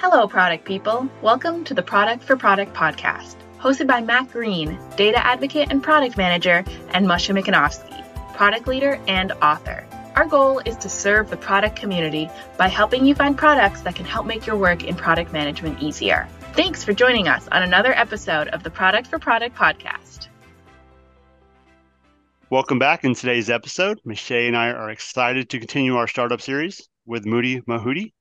Hello, product people. Welcome to the Product for Product podcast, hosted by Matt Green, data advocate and product manager, and Moshe product leader and author. Our goal is to serve the product community by helping you find products that can help make your work in product management easier. Thanks for joining us on another episode of the Product for Product podcast. Welcome back. In today's episode, Moshe and I are excited to continue our startup series with Moodi Mahmoudi.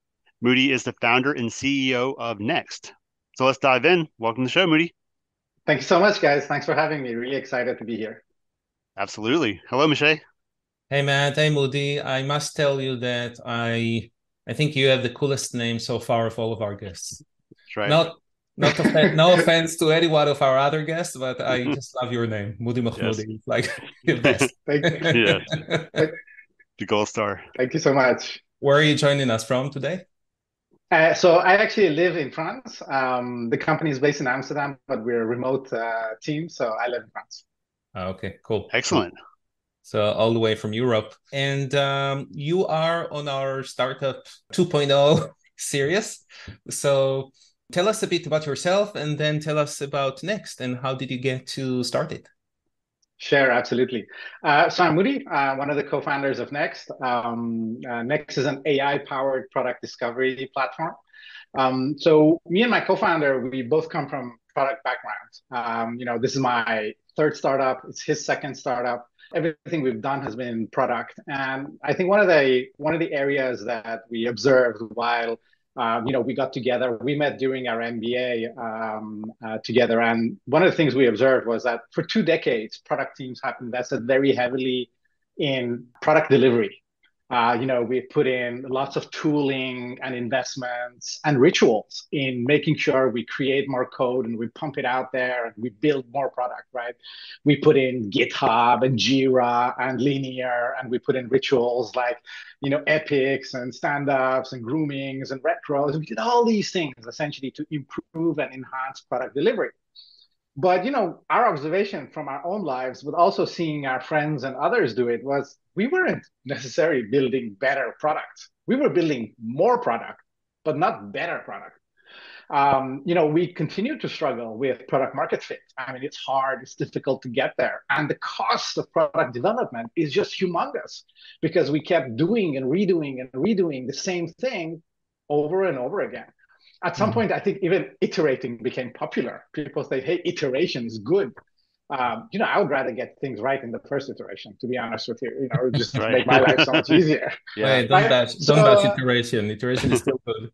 Moodi is the founder and CEO of Next. So let's dive in. Welcome to the show, Moodi. Thank you so much, guys. Thanks for having me. Really excited to be here. Absolutely. Hello, Moshe. Hey, Matt. Hey, Moodi. I must tell you that I think you have the coolest name so far of all of our guests. That's right. No offense to any one of our other guests, but I just love your name, Moodi Mahmoudi. Yes. Like the best. Thank you. Yeah. The gold star. Thank you so much. Where are you joining us from today? So I actually live in France. The company is based in Amsterdam, but we're a remote team, so I live in France. Okay, cool. Excellent. So all the way from Europe. And you are on our Startup 2.0 series. So tell us a bit about yourself and then tell us about Next and how did you get to start it? Sure, absolutely. So I'm Moodi, one of the co-founders of Next. Next is an AI-powered product discovery platform. So me and my co-founder, we both come from product backgrounds. This is my third startup. It's his second startup. Everything we've done has been product. And I think one of the areas that we observed while we got together. We met during our MBA together, and one of the things we observed was that for 2 decades, product teams have invested very heavily in product delivery. We put in lots of tooling and investments and rituals in making sure we create more code and we pump it out there and we build more product, right? We put in GitHub and Jira and Linear, and we put in rituals like, epics and stand-ups and groomings and retros. We did all these things essentially to improve and enhance product delivery. But, our observation from our own lives, but also seeing our friends and others do it, was we weren't necessarily building better products. We were building more product, but not better product. We continue to struggle with product market fit. I mean, it's hard, it's difficult to get there. And the cost of product development is just humongous because we kept doing and redoing the same thing over and over again. At some point, I think even iterating became popular. People say, hey, iteration is good. I would rather get things right in the first iteration, to be honest with you. It would just make my life so much easier. Yeah, don't bash iteration. Iteration is still good.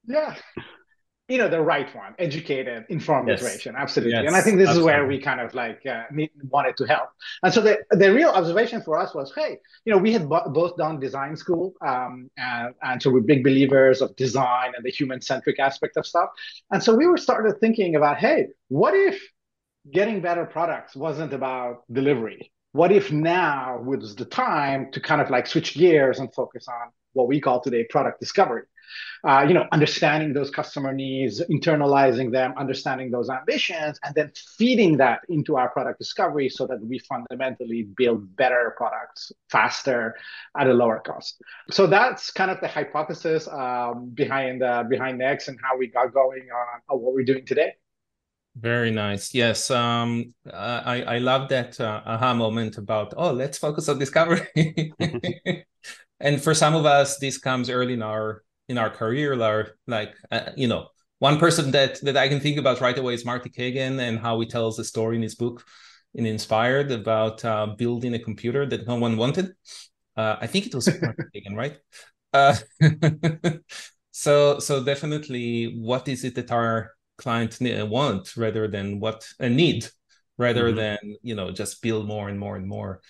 Yeah. The right one, educated, informed iteration, absolutely. Yes, and I think this absolutely. is where we kind of wanted to help. And so the real observation for us was, hey, we had both done design school, and so we're big believers of design and the human-centric aspect of stuff. And so we started thinking about, hey, what if getting better products wasn't about delivery? What if now was the time to kind of switch gears and focus on what we call today product discovery? Understanding those customer needs, internalizing them, understanding those ambitions, and then feeding that into our product discovery so that we fundamentally build better products faster at a lower cost. So that's kind of the hypothesis behind Next and how we got going on what we're doing today. Very nice. Yes. I love that aha moment about, let's focus on discovery. And for some of us, this comes early in our career. One person that I can think about right away is Marty Kagan and how he tells the story in his book in Inspired about building a computer that no one wanted. I think it was Marty Kagan, right? So definitely, what is it that our client want rather than what a need, rather than just build more and more and more.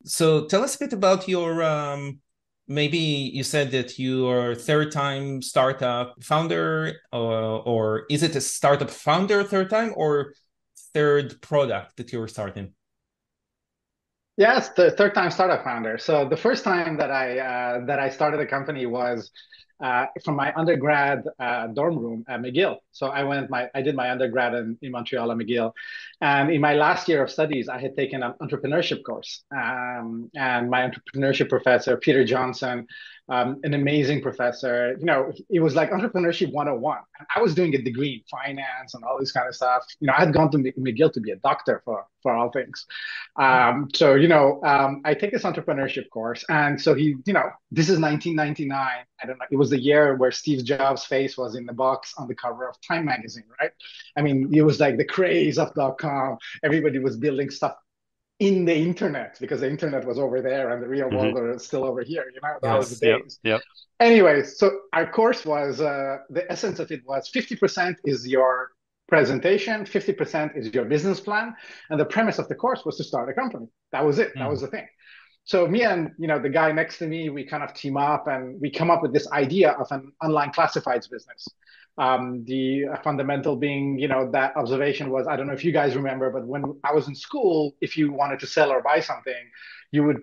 So tell us a bit about your maybe you said that you are third time startup founder, or is it a startup founder third time or third product that you're starting? Yes, the third time startup founder. So the first time that I started a company was from my undergrad dorm room at McGill. So I did my undergrad in Montreal at McGill, and in my last year of studies, I had taken an entrepreneurship course, and my entrepreneurship professor Peter Johnson an amazing professor. It was like entrepreneurship 101. And I was doing a degree in finance and all this kind of stuff. I had gone to McGill to be a doctor for all things. I take this entrepreneurship course. And so this is 1999. I don't know. It was the year where Steve Jobs' face was in the box on the cover of Time magazine, right? I mean, it was like the craze of .com. Everybody was building stuff in the internet because the internet was over there and the real world was still over here. That was the days. Yep. Anyway, so our course was the essence of it was 50% is your presentation, 50% is your business plan, and the premise of the course was to start a company. That was it. That was the thing. So me and the guy next to me, we kind of team up and we come up with this idea of an online classifieds business. The fundamental being, that observation was, I don't know if you guys remember, but when I was in school, if you wanted to sell or buy something, you would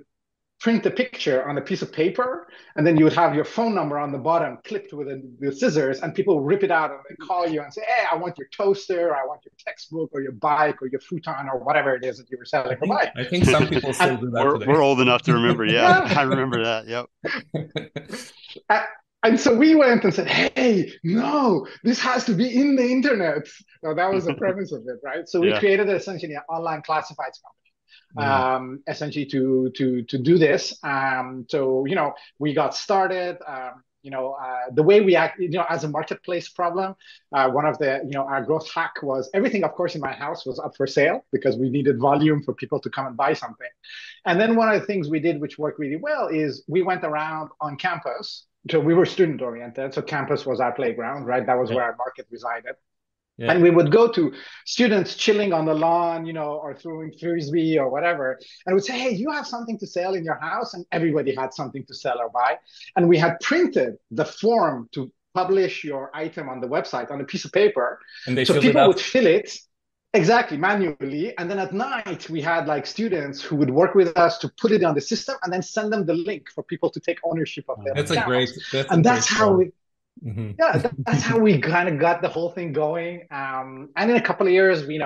print a picture on a piece of paper, and then you would have your phone number on the bottom clipped with the scissors, and people would rip it out and they call you and say, hey, I want your toaster, I want your textbook or your bike or your futon or whatever it is that you were selling or buying. I think some people still do that today. We're old enough to remember. Yeah. I remember that. Yep. And so we went and said, hey, no, this has to be in the internet. So that was the premise of it, right? So we created essentially an online classifieds company, essentially to do this. So, we got started. The way we act, as a marketplace problem, one of the, our growth hack was everything, of course, in my house was up for sale because we needed volume for people to come and buy something. And then one of the things we did, which worked really well, is we went around on campus. So we were student oriented. So campus was our playground, right? That was where our market resided. Yeah. And we would go to students chilling on the lawn, or throwing frisbee or whatever, and would say, hey, you have something to sell in your house? And everybody had something to sell or buy. And we had printed the form to publish your item on the website on a piece of paper. And so people would fill it exactly manually. And then at night, we had like students who would work with us to put it on the system and then send them the link for people to take ownership of their accounts. That's how we... that's how we kind of got the whole thing going. And in a couple of years, we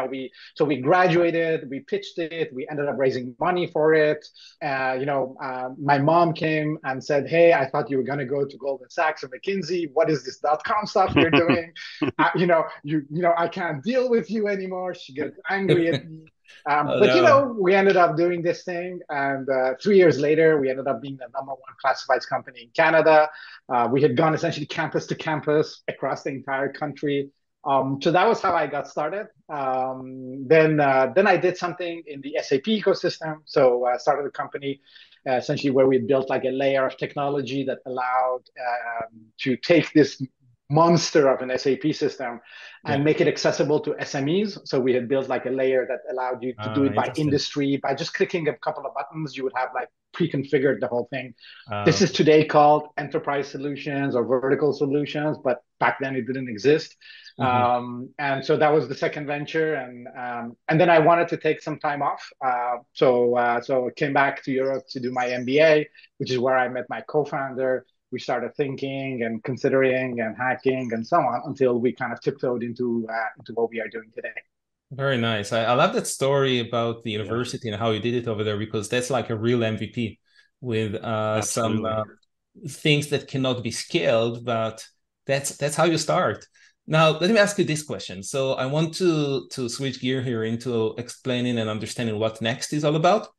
graduated, we pitched it, we ended up raising money for it. My mom came and said, hey, I thought you were going to go to Goldman Sachs or McKinsey. What is this .com stuff you're doing? I can't deal with you anymore. She gets angry at me. We ended up doing this thing, and 3 years later, we ended up being the #1 classifieds company in Canada. We had gone essentially campus to campus across the entire country. So that was how I got started. Then I did something in the SAP ecosystem. So I started a company essentially where we built like a layer of technology that allowed to take this monster of an SAP system and make it accessible to SMEs. So we had built like a layer that allowed you to do it by industry. By just clicking a couple of buttons, you would have like pre-configured the whole thing. This is today called enterprise solutions or vertical solutions, but back then it didn't exist. And so that was the second venture. And then I wanted to take some time off. So I came back to Europe to do my MBA, which is where I met my co-founder. We started thinking and considering and hacking and so on until we kind of tiptoed into what we are doing today. Very nice. I love that story about the university and how you did it over there, because that's like a real MVP with some things that cannot be scaled, but that's how you start. Now, let me ask you this question. So I want to switch gear here into explaining and understanding what Next is all about.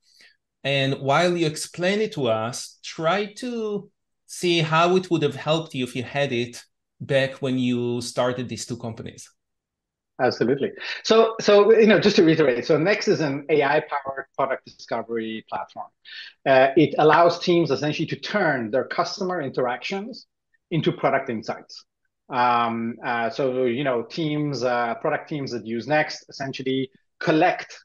And while you explain it to us, try to see how it would have helped you if you had it back when you started these two companies. Absolutely. So just to reiterate, so Next is an AI-powered product discovery platform. It allows teams essentially to turn their customer interactions into product insights. Teams, product teams that use Next essentially collect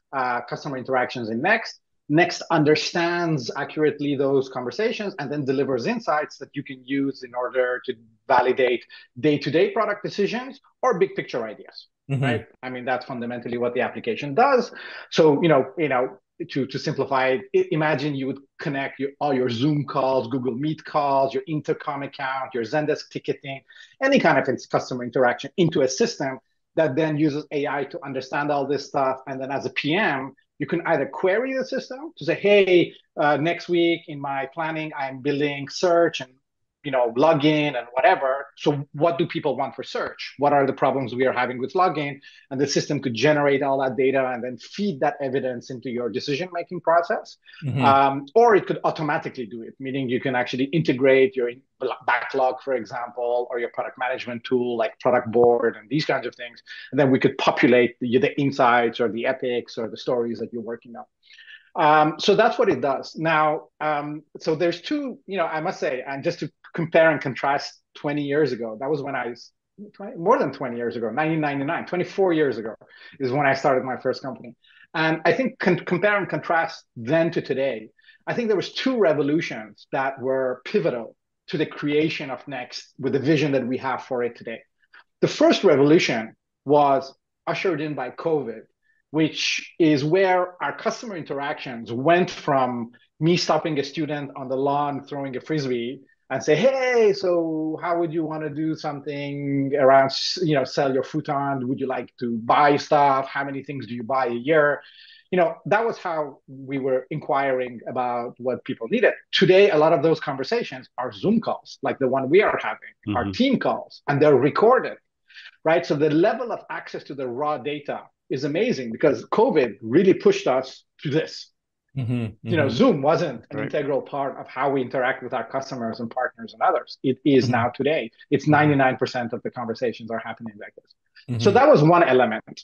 customer interactions in Next. Next understands accurately those conversations and then delivers insights that you can use in order to validate day-to-day product decisions or big picture ideas, right? I mean, that's fundamentally what the application does. So, to simplify it, imagine you would connect all your Zoom calls, Google Meet calls, your Intercom account, your Zendesk ticketing, any kind of customer interaction into a system that then uses AI to understand all this stuff. And then as a PM, you can either query the system to say, hey, next week in my planning, I'm building search and login and whatever. So what do people want for search? What are the problems we are having with login? And the system could generate all that data and then feed that evidence into your decision-making process. Or it could automatically do it, meaning you can actually integrate your backlog, for example, or your product management tool like product board and these kinds of things. And then we could populate the insights or the epics or the stories that you're working on. So that's what it does. Now, so there's two, I must say, and just to compare and contrast 20 years ago, that was when I was more than 20 years ago, 1999, 24 years ago is when I started my first company. And I think compare and contrast then to today, I think there was two revolutions that were pivotal to the creation of Next with the vision that we have for it today. The first revolution was ushered in by COVID, which is where our customer interactions went from me stopping a student on the lawn throwing a frisbee and say, hey, so how would you want to do something around, sell your futon? Would you like to buy stuff? How many things do you buy a year? That was how we were inquiring about what people needed. Today, a lot of those conversations are Zoom calls, like the one we are having, are team calls, and they're recorded, right? So the level of access to the raw data is amazing because COVID really pushed us to this. Zoom wasn't an integral part of how we interact with our customers and partners and others. It is now today. It's 99% of the conversations are happening like this. So that was one element.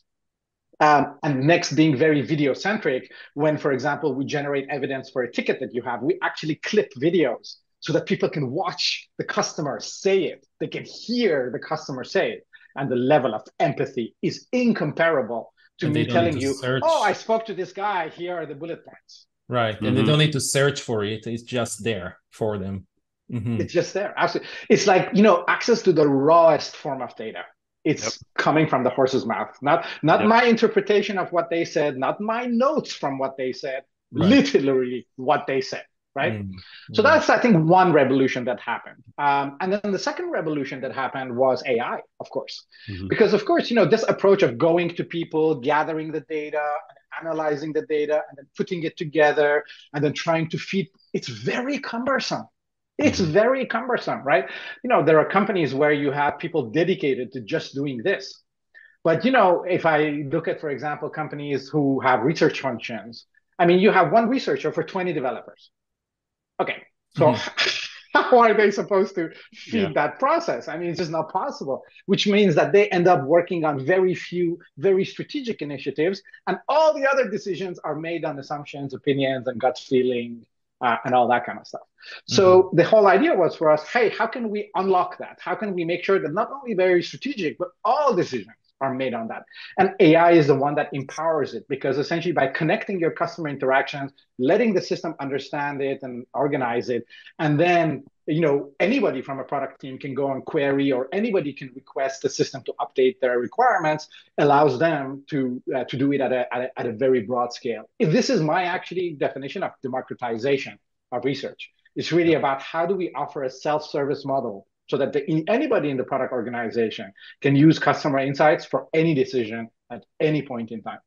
And next, being very video centric, when, for example, we generate evidence for a ticket that you have, we actually clip videos so that people can watch the customer say it. They can hear the customer say it. And the level of empathy is incomparable to me telling you, oh, I spoke to this guy, here are the bullet points. Right. And they don't need to search for it. It's just there for them. It's just there. Absolutely. It's like, access to the rawest form of data. It's coming from the horse's mouth, not my interpretation of what they said, not my notes from what they said, literally what they said. Right. So that's, I think, one revolution that happened. And then the second revolution that happened was AI, of course, because, of course, this approach of going to people, gathering the data, analyzing the data, and then putting it together and then trying to feed, it's very cumbersome. It's very cumbersome, right? There are companies where you have people dedicated to just doing this. But, if I look at, for example, companies who have research functions, I mean, you have one researcher for 20 developers. Okay, so how are they supposed to feed that process? I mean, it's just not possible, which means that they end up working on very few, very strategic initiatives, and all the other decisions are made on assumptions, opinions, and gut feeling, and all that kind of stuff. So the whole idea was for us, hey, how can we unlock that? How can we make sure that not only very strategic, but all decisions are made on that? And AI is the one that empowers it, because essentially by connecting your customer interactions, letting the system understand it and organize it, and then anybody from a product team can go and query, or anybody can request the system to update their requirements, allows them to do it at a very broad scale. If this is my actually definition of democratization of research. It's really about how do we offer a self-service model so that anybody in the product organization can use customer insights for any decision at any point in time.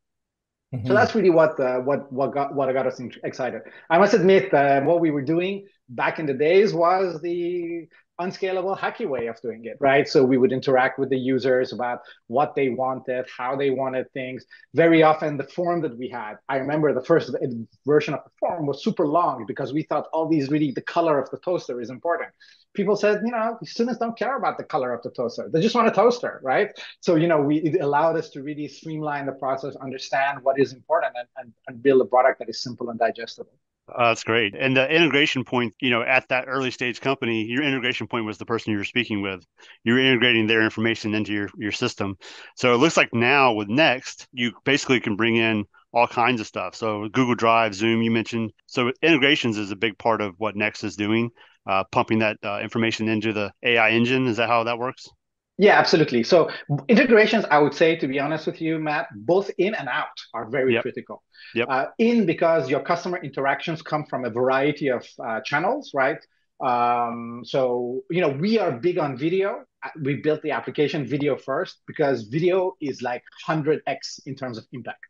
So that's really what got us excited. I must admit, what we were doing back in the days was the unscalable, hacky way of doing it, right? So we would interact with the users about what they wanted, how they wanted things. Very often, the form that we had, I remember the first version of the form was super long because we thought the color of the toaster is important. People said, students don't care about the color of the toaster. They just want a toaster, right? So, it allowed us to really streamline the process, understand what is important, and build a product that is simple and digestible. That's great. And the integration point, at that early stage company, your integration point was the person you were speaking with. You were integrating their information into your system. So it looks like now with Next, you basically can bring in all kinds of stuff. So Google Drive, Zoom, you mentioned. So integrations is a big part of what Next is doing, pumping that information into the AI engine. Is that how that works? Yeah, absolutely. So integrations, I would say, to be honest with you, Matt, both in and out are very critical. In, because your customer interactions come from a variety of channels, right? So, we are big on video. We built the application video first because video is like 100x in terms of impact,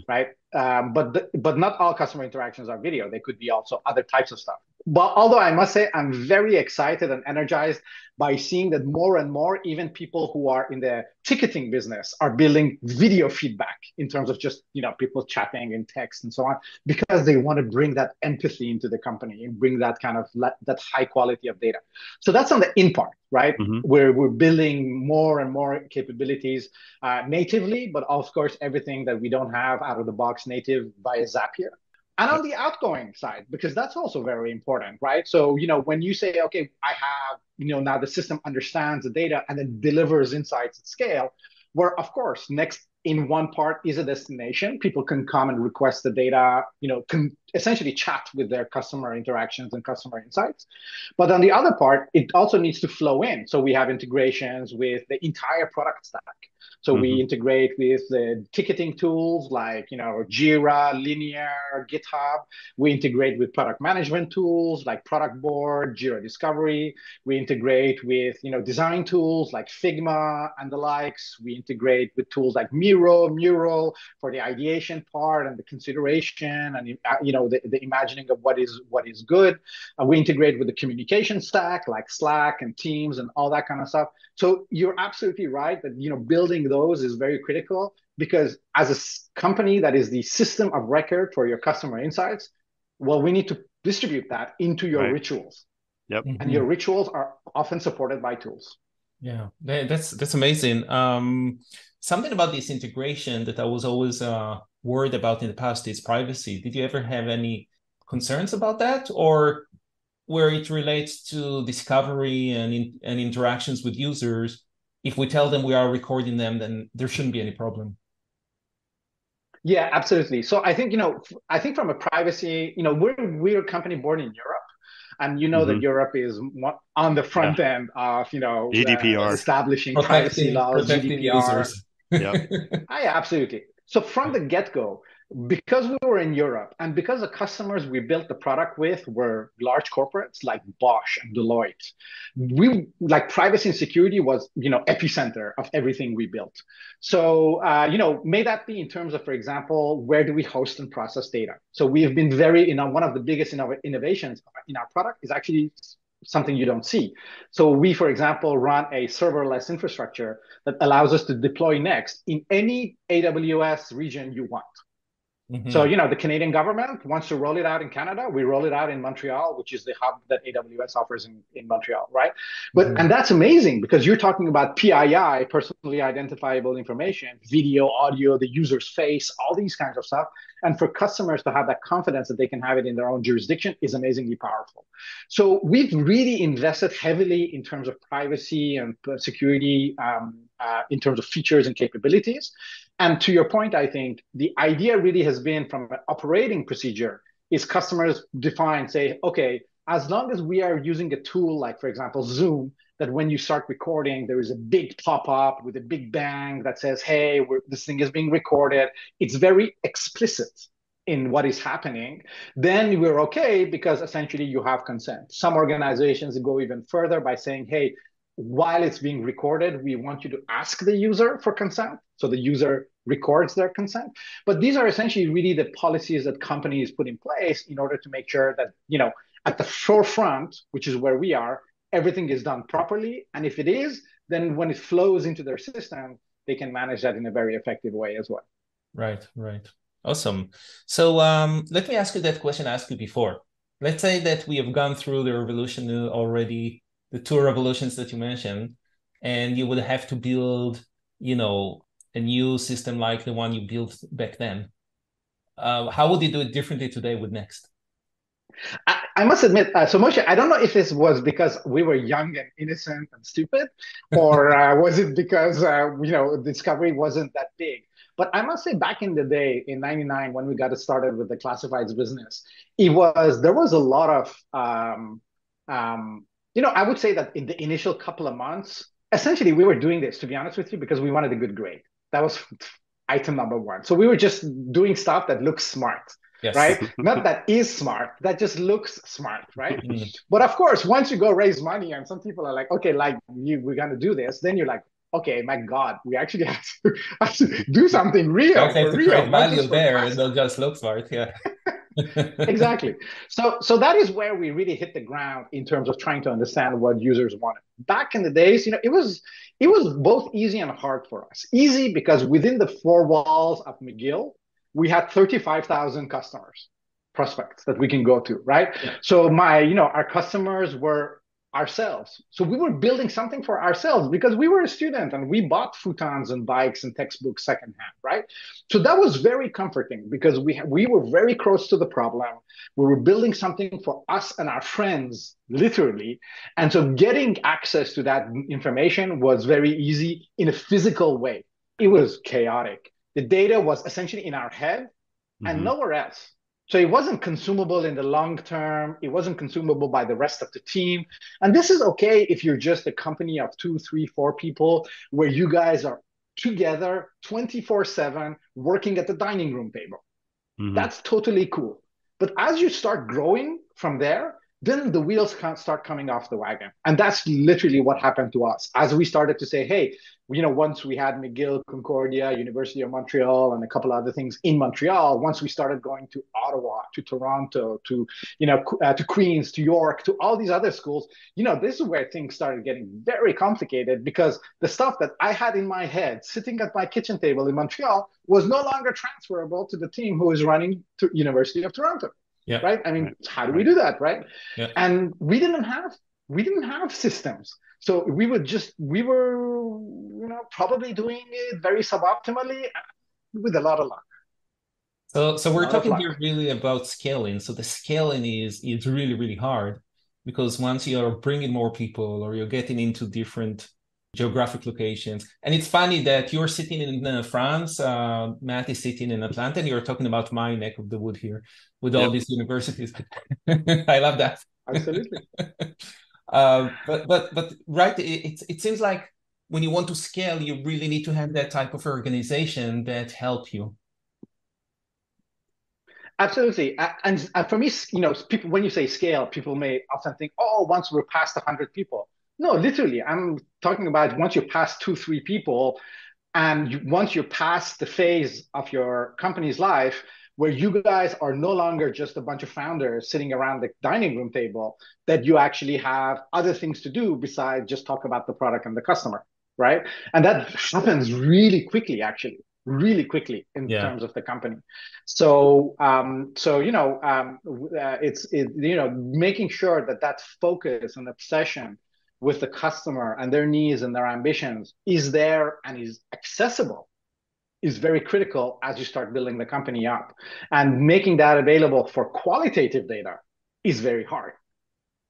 right? but not all customer interactions are video. They could be also other types of stuff. But although I must say I'm very excited and energized by seeing that more and more, even people who are in the ticketing business are building video feedback in terms of just, people chatting in text and so on, because they want to bring that empathy into the company and bring that kind of that high quality of data. So that's on the in part, right? Mm-hmm. Where we're building more and more capabilities natively, but of course, everything that we don't have out of the box native via Zapier. And on the outgoing side, because that's also very important, right? So, when you say, okay, I have, now the system understands the data and then delivers insights at scale, where of course, next in one part is a destination. People can come and request the data, can essentially chat with their customer interactions and customer insights. But on the other part, it also needs to flow in. So we have integrations with the entire product stack. So we integrate with the ticketing tools like, Jira, Linear, GitHub. We integrate with product management tools like Product Board, Jira Discovery. We integrate with, design tools like Figma and the likes. We integrate with tools like Mural for the ideation part and the consideration and, the imagining of what is good. We integrate with the communication stack like Slack and Teams and all that kind of stuff. So you're absolutely right that, building those is very critical, because as a company that is the system of record for your customer insights, well, we need to distribute that into your rituals. Yep. And your rituals are often supported by tools. Yeah, that's amazing. Something about this integration that I was always worried about in the past is privacy. Did you ever have any concerns about that, or where it relates to discovery and interactions with users? If we tell them we are recording them, then there shouldn't be any problem. Yeah, absolutely. So I think, from a privacy, we're a company born in Europe. And that Europe is on the front end of, GDPR. Establishing privacy laws, GDPR. Yeah, absolutely. So from the get-go, because we were in Europe and because the customers we built the product with were large corporates like Bosch and Deloitte, we privacy and security was, epicenter of everything we built. So, may that be in terms of, for example, where do we host and process data? So we have been one of the biggest innovations in our product is actually something you don't see. So we, for example, run a serverless infrastructure that allows us to deploy Next in any AWS region you want. So, the Canadian government wants to roll it out in Canada. We roll it out in Montreal, which is the hub that AWS offers in Montreal, right? But and that's amazing, because you're talking about PII, personally identifiable information, video, audio, the user's face, all these kinds of stuff. And for customers to have that confidence that they can have it in their own jurisdiction is amazingly powerful. So we've really invested heavily in terms of privacy and security, in terms of features and capabilities. And to your point, I think the idea really has been, from an operating procedure, is customers say, okay, as long as we are using a tool like, for example, Zoom, that when you start recording, there is a big pop-up with a big bang that says, hey, this thing is being recorded. It's very explicit in what is happening. Then we're okay, because essentially you have consent. Some organizations go even further by saying, hey, while it's being recorded, we want you to ask the user for consent. So the user records their consent. But these are essentially really the policies that companies put in place in order to make sure that, at the forefront, which is where we are, everything is done properly. And if it is, then when it flows into their system, they can manage that in a very effective way as well. Right. Awesome. So let me ask you that question I asked you before. Let's say that we have gone through the revolution already, the two revolutions that you mentioned, and you would have to build, a new system like the one you built back then. How would you do it differently today with Next? I must admit, so Moshe, I don't know if this was because we were young and innocent and stupid, or was it because, Discovery wasn't that big. But I must say, back in the day, in '99, when we got started with the classifieds business, there was a lot of, I would say that in the initial couple of months, essentially we were doing this, to be honest with you, because we wanted a good grade. That was item number one. So we were just doing stuff that looks smart. Yes. Right? Not that is smart, that just looks smart, right? But of course, once you go raise money and some people are like, okay, we're going to do this, then you're like, okay, my God, we actually have to do something real, Guys have for to real, create not value just for there and passive. not just look smart. Yeah. Exactly. So that is where we really hit the ground in terms of trying to understand what users wanted. Back in the days, it was both easy and hard for us. Easy because within the four walls of McGill, we had 35,000 customers, prospects that we can go to, right? Yeah. So our customers were ourselves. So we were building something for ourselves because we were a student and we bought futons and bikes and textbooks secondhand, right? So that was very comforting because we were very close to the problem. We were building something for us and our friends, literally. And so getting access to that information was very easy in a physical way. It was chaotic. The data was essentially in our head and Mm-hmm. nowhere else. So it wasn't consumable in the long term. It wasn't consumable by the rest of the team. And this is okay if you're just a company of 2, 3, 4 people where you guys are together 24/7 working at the dining room table. Mm-hmm. That's totally cool. But as you start growing from there, then the wheels can't start coming off the wagon. And that's literally what happened to us. As we started to say, hey, once we had McGill, Concordia, University of Montreal, and a couple other things in Montreal, once we started going to Ottawa, to Toronto, to Queens, to York, to all these other schools, this is where things started getting very complicated because the stuff that I had in my head sitting at my kitchen table in Montreal was no longer transferable to the team who is running to University of Toronto. Yeah. Right. I mean, Right. how do we do that? Right. Yeah. And we didn't have systems. So we were, probably doing it very suboptimally with a lot of luck. So A we're lot of talking luck. here really about scaling. So the scaling is really, really hard because once you're bringing more people or you're getting into different geographic locations, and it's funny that you're sitting in France, Matt is sitting in Atlanta, and you're talking about my neck of the wood here with all these universities. I love that. Absolutely. But right, it seems like when you want to scale, you really need to have that type of organization that help you. Absolutely. And for me, people, when you say scale, people may often think, oh, once we're past 100 people. No, literally, I'm talking about once you pass 2, 3 people, and once you're past the phase of your company's life where you guys are no longer just a bunch of founders sitting around the dining room table, that you actually have other things to do besides just talk about the product and the customer, right? And that happens really quickly in Yeah. terms of the company. So, making sure that focus and obsession with the customer and their needs and their ambitions is there and is accessible is very critical as you start building the company up. And making that available for qualitative data is very hard.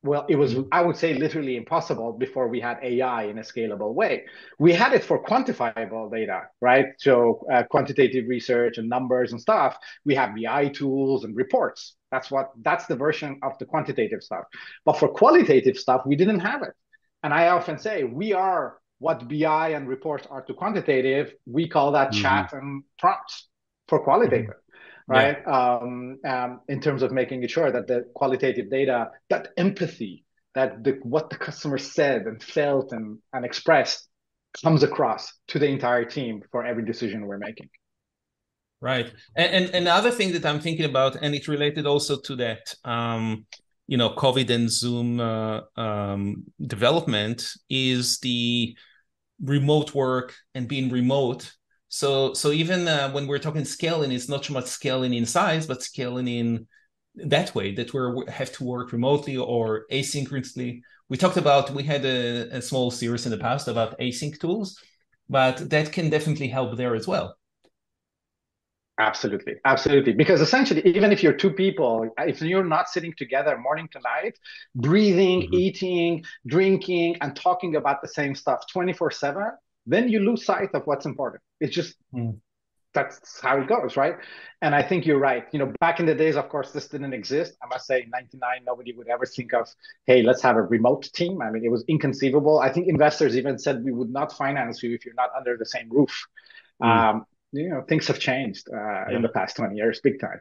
Well, it was, I would say, literally impossible before we had AI in a scalable way. We had it for quantifiable data, right? So quantitative research and numbers and stuff. We have BI tools and reports. That's the version of the quantitative stuff. But for qualitative stuff, we didn't have it. And I often say we are what BI and reports are to quantitative. We call that chat and prompts for qualitative. Right? In terms of making sure that the qualitative data, that empathy, what the customer said and felt and expressed comes across to the entire team for every decision we're making. Right. And another thing that I'm thinking about, and it's related also to that, COVID and Zoom development, is the remote work and being remote. So even when we're talking scaling, it's not so much scaling in size, but scaling in that way that we have to work remotely or asynchronously. We had a small series in the past about async tools, but that can definitely help there as well. Absolutely. Because essentially, even if you're 2 people, if you're not sitting together morning to night, breathing, eating, drinking, and talking about the same stuff 24/7, then you lose sight of what's important. It's just that's how it goes, right? And I think you're right. Back in the days, of course, this didn't exist. I must say, in '99, nobody would ever think of, hey, let's have a remote team. I mean, it was inconceivable. I think investors even said we would not finance you if you're not under the same roof. Things have changed in the past 20 years, big time.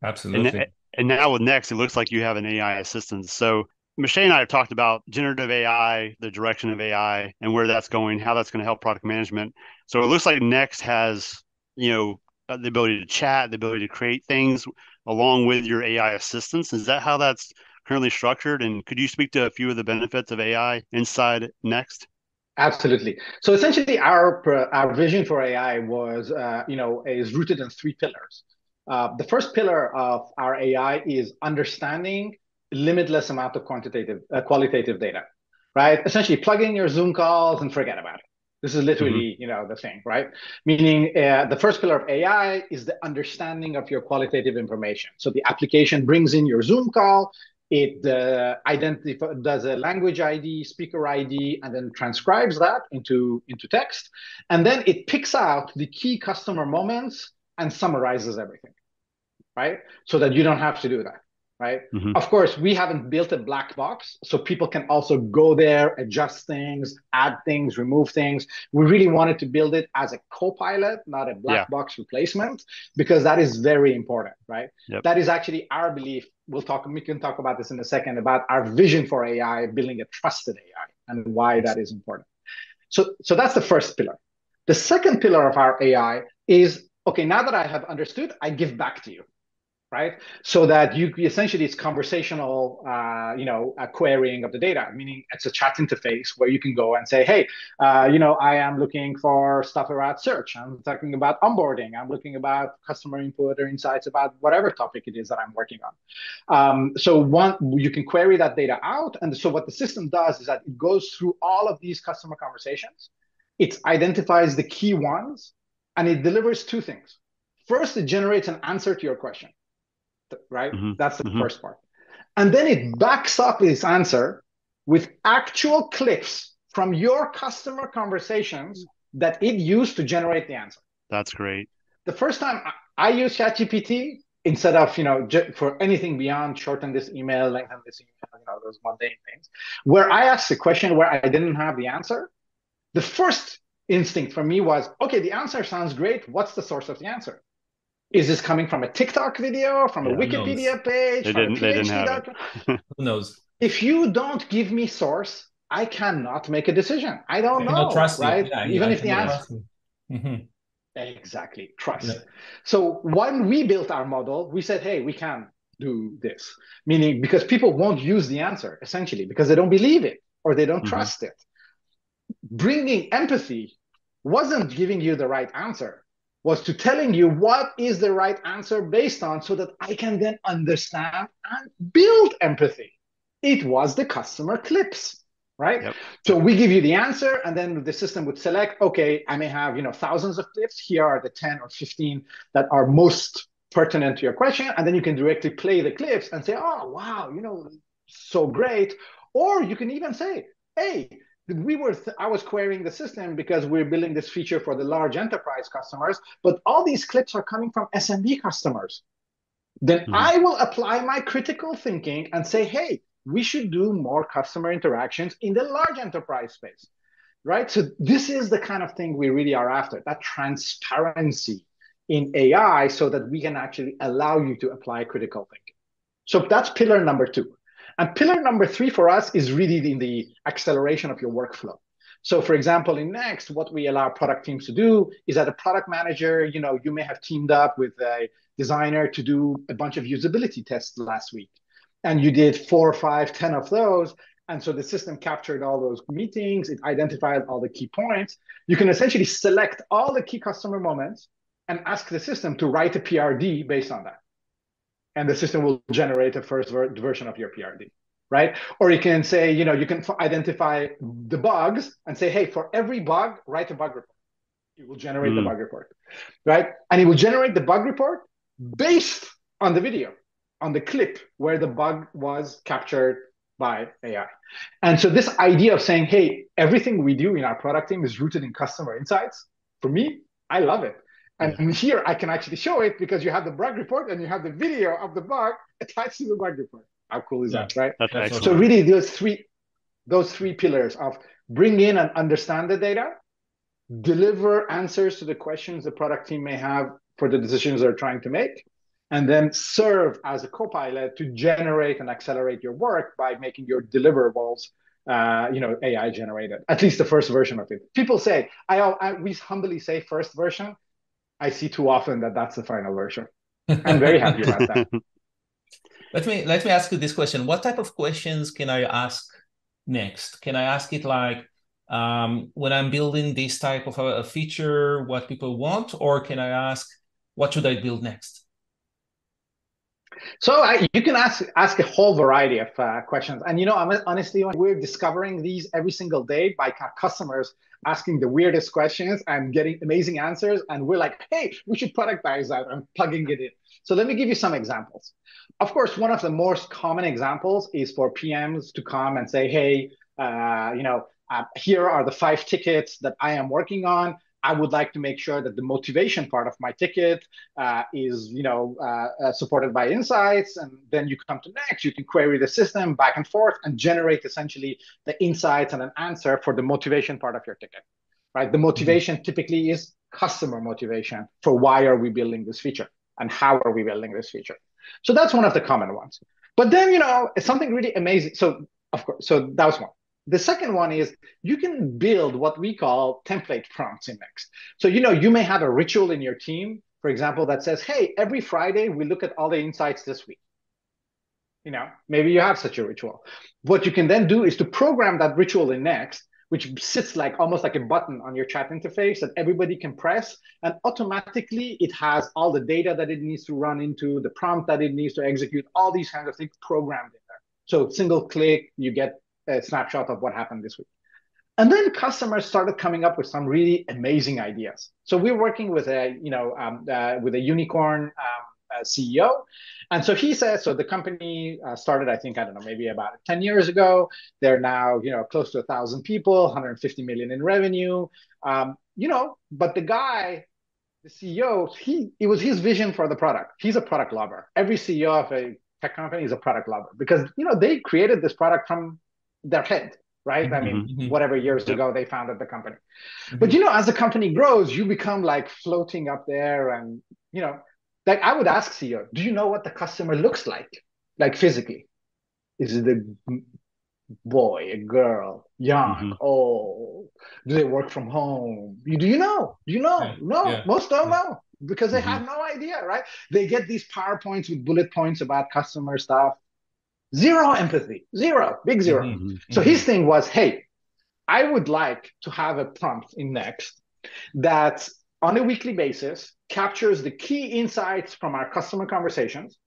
Absolutely. And now with Next, it looks like you have an AI assistant. So Moshe and I have talked about generative AI, the direction of AI, and where that's going, how that's going to help product management. So it looks like Next has, the ability to chat, the ability to create things along with your AI assistants. Is that how that's currently structured? And could you speak to a few of the benefits of AI inside Next? Absolutely. So essentially, our vision for AI was, is rooted in three pillars. The first pillar of our AI is understanding limitless amount of qualitative data, right? Essentially, plug in your Zoom calls and forget about it. This is literally, the thing, right? Meaning, the first pillar of AI is the understanding of your qualitative information. So the application brings in your Zoom call, it does a language ID, speaker ID, and then transcribes that into text. And then it picks out the key customer moments and summarizes everything, right? So that you don't have to do that, right? Mm-hmm. Of course, we haven't built a black box, so people can also go there, adjust things, add things, remove things. We really wanted to build it as a co-pilot, not a black box replacement, because that is very important, right? Yep. That is actually our belief. We can talk about this in a second, about our vision for AI, building a trusted AI, and why that is important. So that's the first pillar. The second pillar of our AI is, okay, now that I have understood, I give back to you, right? So that you essentially, it's conversational, querying of the data, meaning it's a chat interface where you can go and say, hey, I am looking for stuff about search. I'm talking about onboarding. I'm looking about customer input or insights about whatever topic it is that I'm working on. You can query that data out. And so what the system does is that it goes through all of these customer conversations. It identifies the key ones, and it delivers two things. First, it generates an answer to your question, right? Mm-hmm. That's the first part. And then it backs up this answer with actual clips from your customer conversations that it used to generate the answer. That's great. The first time I used ChatGPT, instead of, for anything beyond shorten this email, lengthen this email, those mundane things, where I asked a question where I didn't have the answer, the first instinct for me was, okay, the answer sounds great. What's the source of the answer? Is this coming from a TikTok video, from a Wikipedia page, from a PhD document? Who knows? If you don't give me source, I cannot make a decision. I don't know, trust right? You. Yeah, even if the answer. Exactly, trust. Yeah. So when we built our model, we said, hey, we can do this. Meaning, because people won't use the answer, essentially, because they don't believe it or they don't trust it. Bringing empathy wasn't giving you the right answer, was to telling you what is the right answer based on, so that I can then understand and build empathy. It was the customer clips, right? Yep. So we give you the answer, and then the system would select, okay, I may have, thousands of clips. Here are the 10 or 15 that are most pertinent to your question. And then you can directly play the clips and say, oh, wow, so great. Or you can even say, hey, I was querying the system because we're building this feature for the large enterprise customers, but all these clips are coming from SMB customers. Then I will apply my critical thinking and say, hey, we should do more customer interactions in the large enterprise space, right? So this is the kind of thing we really are after, that transparency in AI, so that we can actually allow you to apply critical thinking. So that's pillar number 2. And pillar number 3 for us is really in the acceleration of your workflow. So for example, in Next, what we allow product teams to do is that a product manager, you may have teamed up with a designer to do a bunch of usability tests last week. And you did 4, 5, 10 of those. And so the system captured all those meetings. It identified all the key points. You can essentially select all the key customer moments and ask the system to write a PRD based on that. And the system will generate a first version of your PRD, right? Or you can say, you can identify the bugs and say, hey, for every bug, write a bug report. It will generate the bug report, right? And it will generate the bug report based on the video, on the clip where the bug was captured by AI. And so this idea of saying, hey, everything we do in our product team is rooted in customer insights, for me, I love it. And here I can actually show it, because you have the bug report and you have the video of the bug attached to the bug report. How cool is that, right? That's excellent. So really those three pillars of bring in and understand the data, deliver answers to the questions the product team may have for the decisions they're trying to make, and then serve as a co-pilot to generate and accelerate your work by making your deliverables AI generated, at least the first version of it. People say, we humbly say first version. I see too often that that's the final version. I'm very happy about that. Let me ask you this question. What type of questions can I ask next? Can I ask it like, when I'm building this type of a feature, what people want, or can I ask, what should I build next? So you can ask a whole variety of questions. And, honestly, we're discovering these every single day by customers asking the weirdest questions and getting amazing answers. And we're like, hey, we should productize that and plugging it in. So let me give you some examples. Of course, one of the most common examples is for PMs to come and say, hey, here are the 5 tickets that I am working on. I would like to make sure that the motivation part of my ticket is, supported by insights. And then you come to next, you can query the system back and forth and generate essentially the insights and an answer for the motivation part of your ticket, right? The motivation typically is customer motivation for why are we building this feature and how are we building this feature. So that's one of the common ones. But then, it's something really amazing. So of course, so that was one. The second one is you can build what we call template prompts in Next. So, you may have a ritual in your team, for example, that says, hey, every Friday, we look at all the insights this week. Maybe you have such a ritual. What you can then do is to program that ritual in Next, which sits almost like a button on your chat interface that everybody can press. And automatically, it has all the data that it needs to run into, the prompt that it needs to execute, all these kinds of things programmed in there. So single click, you get a snapshot of what happened this week. And then customers started coming up with some really amazing ideas. So we're working with a unicorn CEO. And so he says, so the company started, I think, maybe about 10 years ago. They're now, close to 1,000 people, 150 million in revenue. But the guy, the CEO, it was his vision for the product. He's a product lover. Every CEO of a tech company is a product lover because, they created this product from their head, right? I mean, whatever years ago they founded the company. But, as the company grows, you become like floating up there and, like I would ask CEO, do you know what the customer looks like physically? Is it a boy, a girl, young, old? Do they work from home? Do you know? No, yeah. Most don't know because they have no idea, right? They get these PowerPoints with bullet points about customer stuff. Zero empathy, big zero. So his thing was, hey, I would like to have a prompt in Next that on a weekly basis captures the key insights from our customer conversations.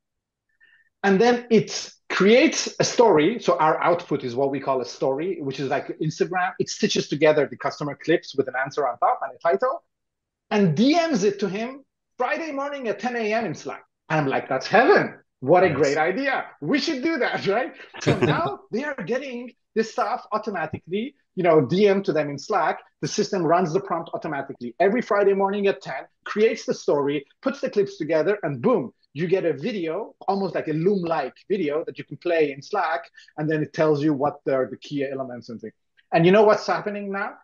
And then it creates a story. So our output is what we call a story, which is like Instagram. It stitches together the customer clips with an answer on top and a title and DMs it to him Friday morning at 10 a.m. in Slack. And I'm like, that's heaven. What a great idea. We should do that, right? So now they are getting this stuff automatically, DM to them in Slack. The system runs the prompt automatically every Friday morning at 10, creates the story, puts the clips together, and boom, you get a video, almost like a Loom-like video that you can play in Slack, and then it tells you what are the key elements and things. And you know what's happening now?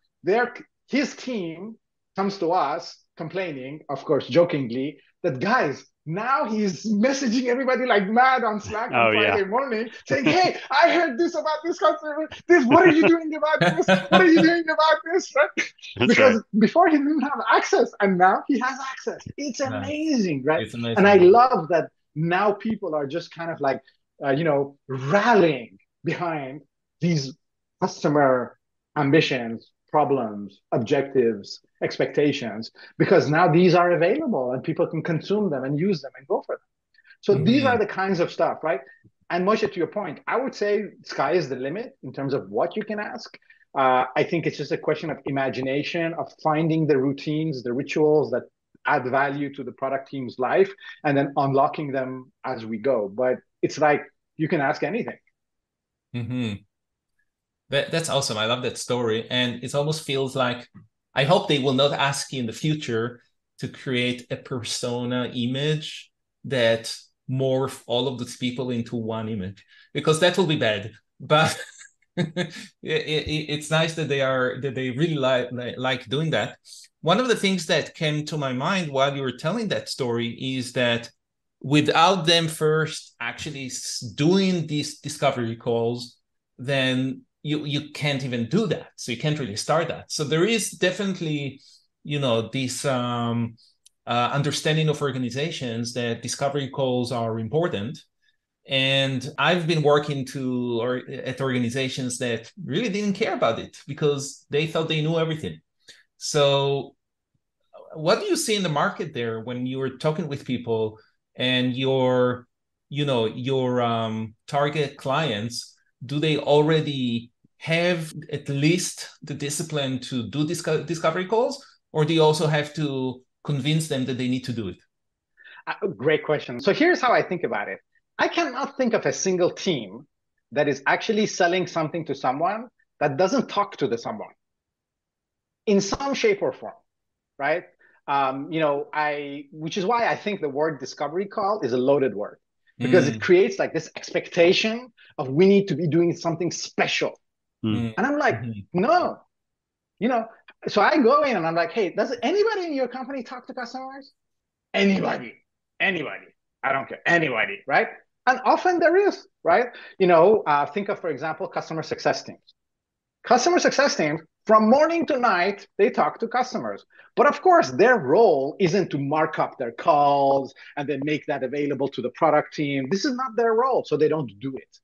His team comes to us complaining, of course, jokingly, that guys, now he's messaging everybody like mad on Slack on Friday morning saying, hey, I heard this about this customer. What are you doing about this? What are you doing about this? Right? Because before he didn't have access and now he has access. It's amazing, right? It's amazing. And I love that now people are just kind of like, rallying behind these customer ambitions, problems, objectives, expectations, because now these are available and people can consume them and use them and go for them. So these are the kinds of stuff, right? And Moshe, to your point, I would say sky is the limit in terms of what you can ask. I think it's just a question of imagination, of finding the routines, the rituals that add value to the product team's life, and then unlocking them as we go. But it's like you can ask anything. That's awesome. I love that story. And it almost feels like, I hope they will not ask you in the future to create a persona image that morph all of these people into one image, because that will be bad. But it's nice that they really like doing that. One of the things that came to my mind while you were telling that story is that without them first actually doing these discovery calls, then you can't even do that. So you can't really start that. So there is definitely, this understanding of organizations that discovery calls are important. And I've been working at organizations that really didn't care about it because they thought they knew everything. So what do you see in the market there when you're talking with people and your target clients? Do they already have at least the discipline to do discovery calls, or do you also have to convince them that they need to do it? Great question. So here's how I think about it. I cannot think of a single team that is actually selling something to someone that doesn't talk to the someone in some shape or form, right? Which is why I think the word discovery call is a loaded word, because it creates like this expectation of we need to be doing something special. And I'm like, no, so I go in and I'm like, hey, does anybody in your company talk to customers? Anybody. I don't care. Anybody, right? And often there is, right? Think of, for example, customer success teams. Customer success teams, from morning to night, they talk to customers. But of course, their role isn't to mark up their calls and then make that available to the product team. This is not their role, so they don't do it.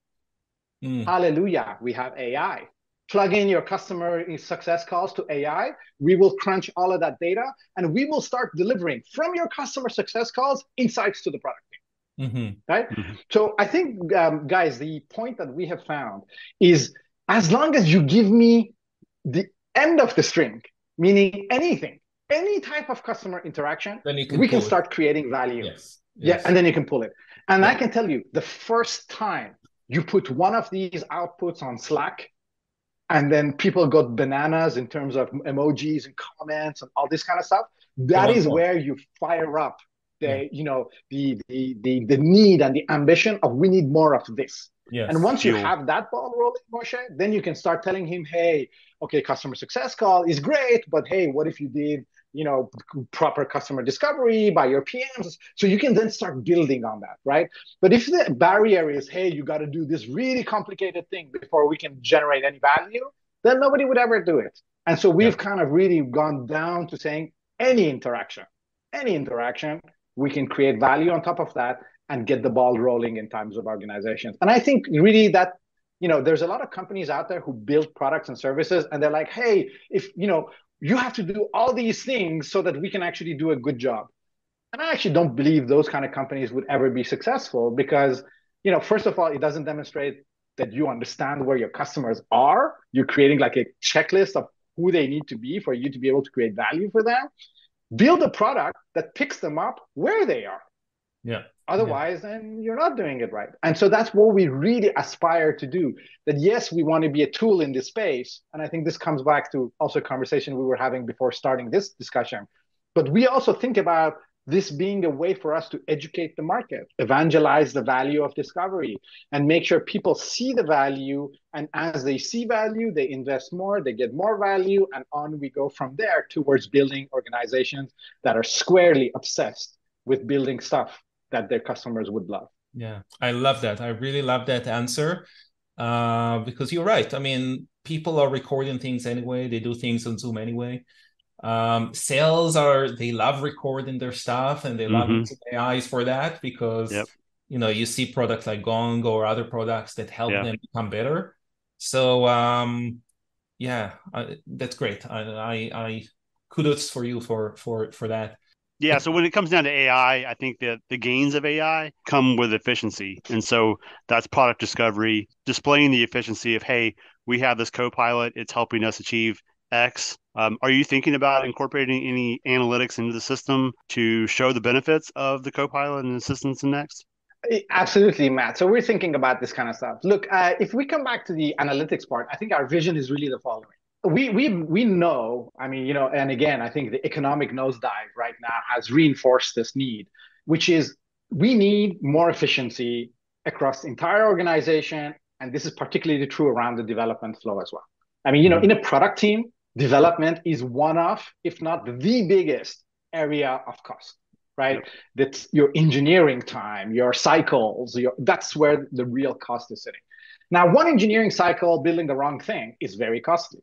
Hallelujah, we have AI. Plug in your customer success calls to AI. We will crunch all of that data, and we will start delivering from your customer success calls insights to the product team. Right? So I think, guys, the point that we have found is as long as you give me the end of the string, meaning anything, any type of customer interaction, we can start creating value. Yes. Yeah, and then you can pull it. And I can tell you, the first time you put one of these outputs on Slack, and then people got bananas in terms of emojis and comments and all this kind of stuff, that is where you fire up the need and the ambition of we need more of this. Yes. And once you have that ball rolling, Moshe, then you can start telling him, hey, okay, customer success call is great, but hey, what if you did, proper customer discovery by your PMs? So you can then start building on that, right? But if the barrier is, hey, you got to do this really complicated thing before we can generate any value, then nobody would ever do it. And so we've kind of really gone down to saying any interaction, we can create value on top of that and get the ball rolling in terms of organizations. And I think really that, there's a lot of companies out there who build products and services, and they're like, hey, if, you have to do all these things so that we can actually do a good job. And I actually don't believe those kind of companies would ever be successful because, first of all, it doesn't demonstrate that you understand where your customers are. You're creating like a checklist of who they need to be for you to be able to create value for them. Build a product that picks them up where they are. Yeah. Otherwise, then you're not doing it right. And so that's what we really aspire to do. That yes, we want to be a tool in this space. And I think this comes back to also a conversation we were having before starting this discussion. But we also think about this being a way for us to educate the market, evangelize the value of discovery, and make sure people see the value. And as they see value, they invest more, they get more value, and on we go from there towards building organizations that are squarely obsessed with building stuff that their customers would love. Yeah, I love that. I really love that answer because you're right. I mean, people are recording things anyway. They do things on Zoom anyway. Sales they love recording their stuff, and they love using AIs for that because, you see products like Gong or other products that help them become better. So, that's great. I kudos for you for that. Yeah, so when it comes down to AI, I think that the gains of AI come with efficiency. And so that's product discovery, displaying the efficiency of, hey, we have this co-pilot, it's helping us achieve X. Are you thinking about incorporating any analytics into the system to show the benefits of the co-pilot and assistance in Next? Absolutely, Matt. So we're thinking about this kind of stuff. Look, if we come back to the analytics part, I think our vision is really the following. We know, and again, I think the economic nosedive right now has reinforced this need, which is we need more efficiency across the entire organization. And this is particularly true around the development flow as well. In a product team, development is one of, if not the biggest area of cost. right? Yep. That's your engineering time, your cycles, that's where the real cost is sitting. Now, one engineering cycle building the wrong thing is very costly.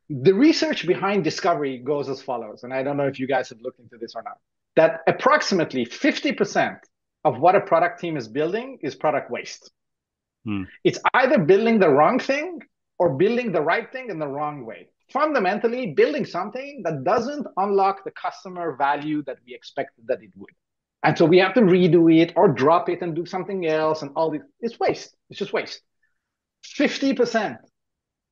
The research behind discovery goes as follows, and I don't know if you guys have looked into this or not, that approximately 50% of what a product team is building is product waste. It's either building the wrong thing or building the right thing in the wrong way. Fundamentally, building something that doesn't unlock the customer value that we expected that it would. And so we have to redo it or drop it and do something else, and all this. It's waste. It's just waste. 50%.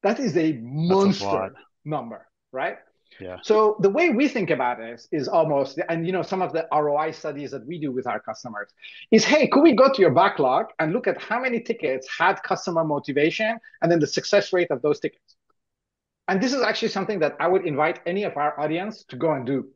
That is a monster number, right? Yeah. So the way we think about this is almost, and some of the ROI studies that we do with our customers is, hey, could we go to your backlog and look at how many tickets had customer motivation and then the success rate of those tickets? And this is actually something that I would invite any of our audience to go and do.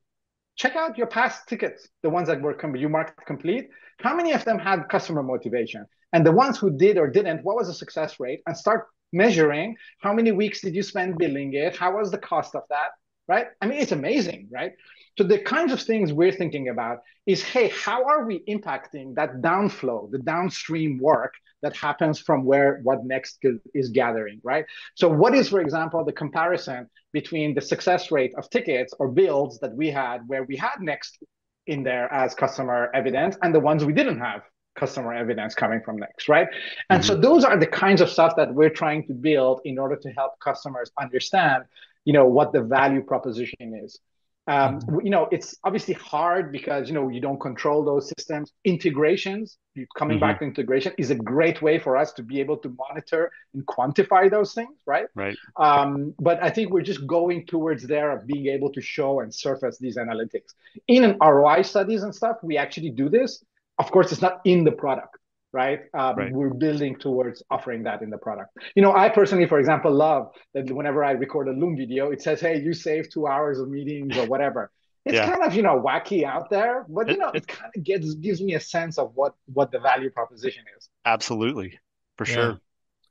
Check out your past tickets, the ones that you marked complete. How many of them had customer motivation? And the ones who did or didn't, what was the success rate? And start measuring how many weeks did you spend building it? How was the cost of that? Right? I mean, it's amazing, right? So the kinds of things we're thinking about is, hey, how are we impacting that downflow, the downstream work that happens from what Next is gathering, right? So what is, for example, the comparison between the success rate of tickets or builds that we had where we had Next in there as customer evidence and the ones we didn't have customer evidence coming from Next, right? And so those are the kinds of stuff that we're trying to build in order to help customers understand what the value proposition is. It's obviously hard because, you don't control those systems. Integrations, coming back to integration, is a great way for us to be able to monitor and quantify those things, right? Right. But I think we're just going towards there of being able to show and surface these analytics. In an ROI studies and stuff, we actually do this. Of course, it's not in the product. Right? We're building towards offering that in the product. I personally, for example, love that whenever I record a Loom video, it says, hey, you saved 2 hours of meetings or whatever. It's kind of, wacky out there, but, it kind of gives me a sense of what the value proposition is. Absolutely. For sure.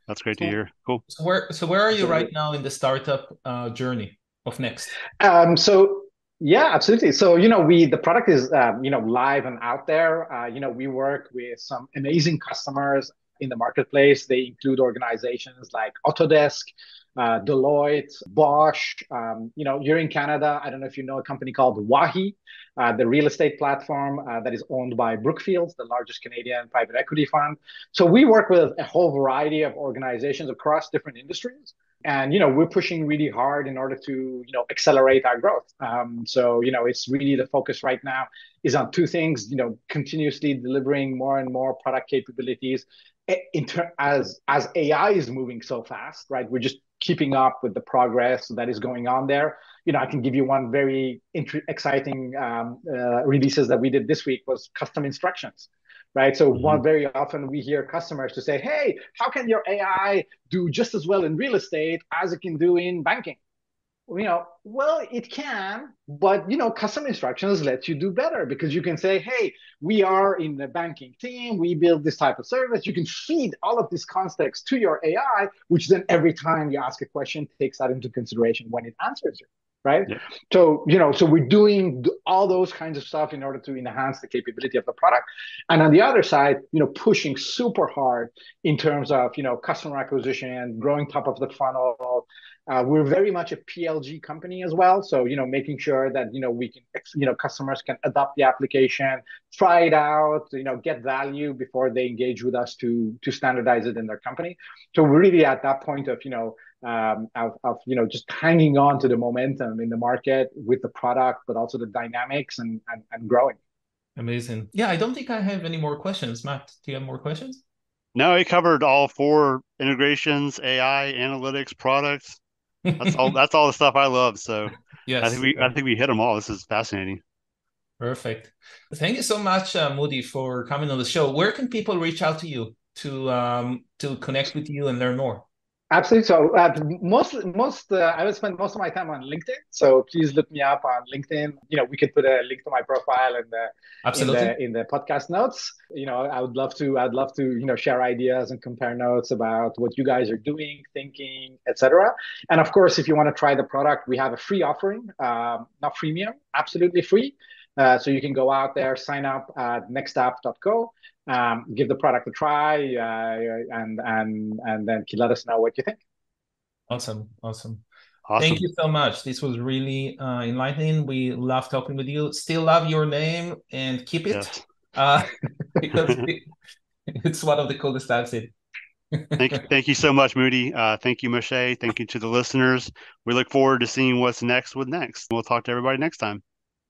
That's great to hear. Cool. So where are you right now in the startup journey of Next? Yeah, absolutely. So, the product is, live and out there. We work with some amazing customers in the marketplace. They include organizations like Autodesk, Deloitte, Bosch. You're in Canada. I don't know if you know a company called Wahi, the real estate platform that is owned by Brookfield, the largest Canadian private equity fund. So we work with a whole variety of organizations across different industries. And, we're pushing really hard in order to, accelerate our growth. So, it's really the focus right now is on two things, continuously delivering more and more product capabilities as AI is moving so fast, right? We're just keeping up with the progress that is going on there. I can give you one very exciting releases that we did this week was custom instructions. Right. So very often we hear customers to say, hey, how can your AI do just as well in real estate as it can do in banking? Well, it can, but, custom instructions let you do better because you can say, hey, we are in the banking team. We build this type of service. You can feed all of this context to your AI, which then every time you ask a question takes that into consideration when it answers you. Right. Yep. So, so we're doing all those kinds of stuff in order to enhance the capability of the product. And on the other side, pushing super hard in terms of, customer acquisition, growing top of the funnel. We're very much a PLG company as well. So, making sure that, we can, customers can adopt the application, try it out, get value before they engage with us to standardize it in their company. So we're really at that point of, just hanging on to the momentum in the market with the product, but also the dynamics and growing. Amazing. Yeah, I don't think I have any more questions. Matt, do you have more questions? No, he covered all 4 integrations, AI, analytics, products. That's all the stuff I love. So yes, I think we hit them all. This is fascinating. Perfect. Thank you so much, Moodi, for coming on the show. Where can people reach out to you to connect with you and learn more? Absolutely. So I would spend most of my time on LinkedIn. So please look me up on LinkedIn. We could put a link to my profile in the podcast notes. I'd love to share ideas and compare notes about what you guys are doing, thinking, etc. And of course, if you want to try the product, we have a free offering, not freemium, absolutely free. So you can go out there, sign up at nextapp.co, give the product a try, and then let us know what you think. Awesome. Awesome. Awesome. Thank you so much. This was really enlightening. We love talking with you. Still love your name and keep it Yes. because it's one of the coolest I've seen. Thank you so much, Moodi. Thank you, Moshe. Thank you to the listeners. We look forward to seeing what's next with Next. We'll talk to everybody next time.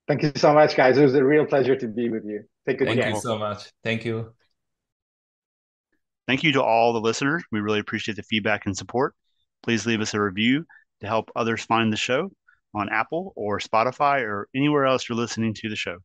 Thank you so much, guys. It was a real pleasure to be with you. Take good care. Thank you so much. Thank you. Thank you to all the listeners. We really appreciate the feedback and support. Please leave us a review to help others find the show on Apple or Spotify or anywhere else you're listening to the show.